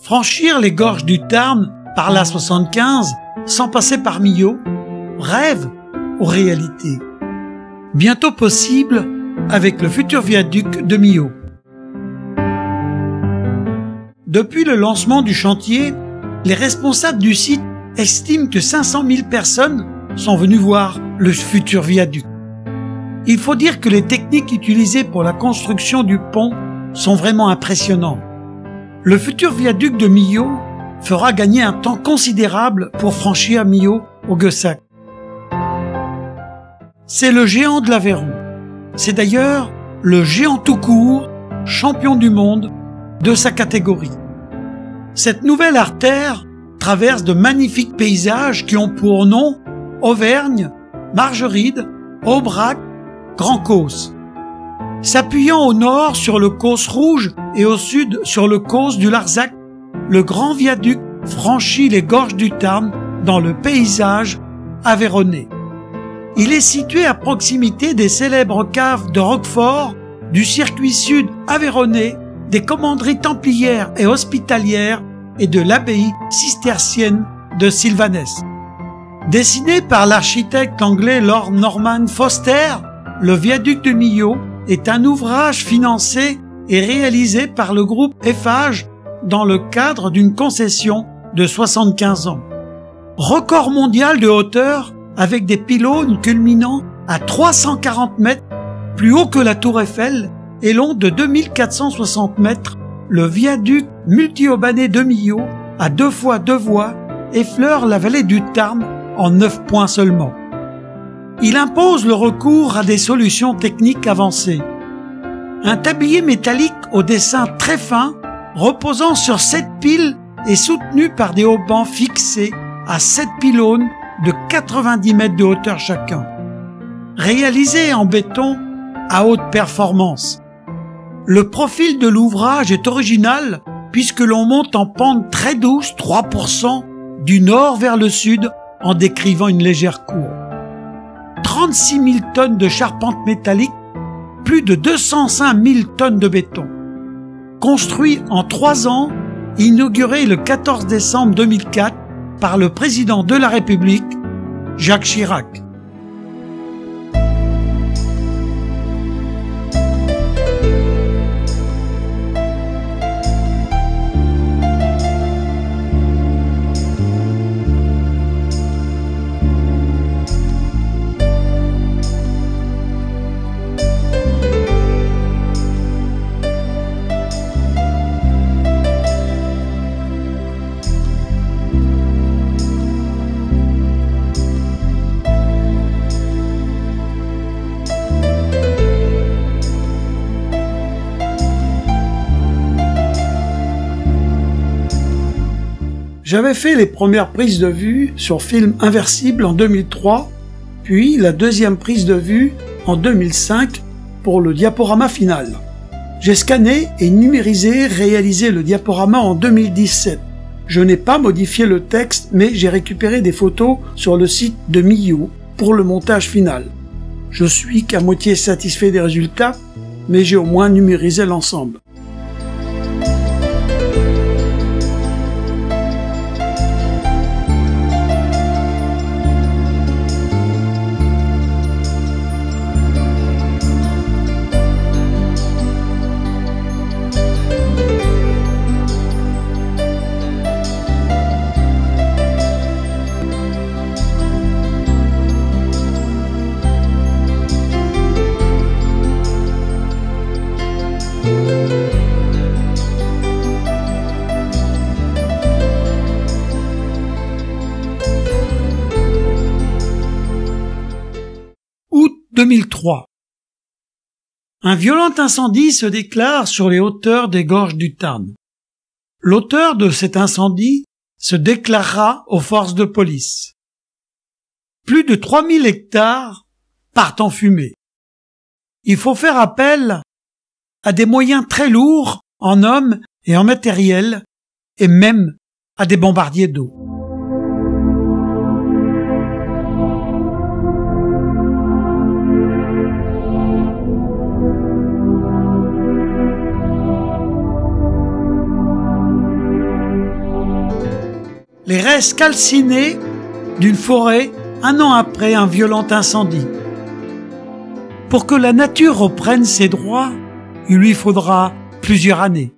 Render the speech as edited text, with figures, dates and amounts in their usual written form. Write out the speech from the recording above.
Franchir les gorges du Tarn par la 75 sans passer par Millau, rêve ou réalité? Bientôt possible avec le futur viaduc de Millau. Depuis le lancement du chantier, les responsables du site estiment que 500 000 personnes sont venues voir le futur viaduc. Il faut dire que les techniques utilisées pour la construction du pont sont vraiment impressionnantes. Le futur viaduc de Millau fera gagner un temps considérable pour franchir Millau au Guessac. C'est le géant de l'Aveyron. C'est d'ailleurs le géant tout court, champion du monde de sa catégorie. Cette nouvelle artère traverse de magnifiques paysages qui ont pour nom Auvergne, Margeride, Aubrac, Grand Causse. S'appuyant au nord sur le Causse rouge et au sud sur le Causse du Larzac, le grand viaduc franchit les gorges du Tarn dans le paysage aveyronnais. Il est situé à proximité des célèbres caves de Roquefort, du circuit sud aveyronnais, des commanderies templières et hospitalières et de l'abbaye cistercienne de Sylvanès. Dessiné par l'architecte anglais Lord Norman Foster, le viaduc de Millau est un ouvrage financé et réalisé par le groupe Eiffage dans le cadre d'une concession de 75 ans. Record mondial de hauteur avec des pylônes culminant à 340 mètres, plus haut que la tour Eiffel et long de 2460 mètres, le viaduc multi-aubané de Millau, à 2 fois 2 voies, effleure la vallée du Tarn en 9 points seulement. Il impose le recours à des solutions techniques avancées. Un tablier métallique au dessin très fin, reposant sur 7 piles et soutenu par des haubans fixés à 7 pylônes de 90 mètres de hauteur chacun. Réalisé en béton à haute performance. Le profil de l'ouvrage est original puisque l'on monte en pente très douce, 3%, du nord vers le sud en décrivant une légère courbe. 36 000 tonnes de charpente métallique, plus de 205 000 tonnes de béton. Construit en 3 ans, inauguré le 14 décembre 2004 par le président de la République, Jacques Chirac. J'avais fait les premières prises de vue sur film inversible en 2003, puis la deuxième prise de vue en 2005 pour le diaporama final. J'ai scanné et numérisé, réalisé le diaporama en 2017. Je n'ai pas modifié le texte, mais j'ai récupéré des photos sur le site de Millau pour le montage final. Je suis qu'à moitié satisfait des résultats, mais j'ai au moins numérisé l'ensemble. Août 2003. Un violent incendie se déclare sur les hauteurs des gorges du Tarn. L'auteur de cet incendie se déclarera aux forces de police. Plus de 3000 hectares partent en fumée. Il faut faire appel à des moyens très lourds en hommes et en matériel, et même à des bombardiers d'eau. laisse calciner d'une forêt un an après un violent incendie. Pour que la nature reprenne ses droits, il lui faudra plusieurs années.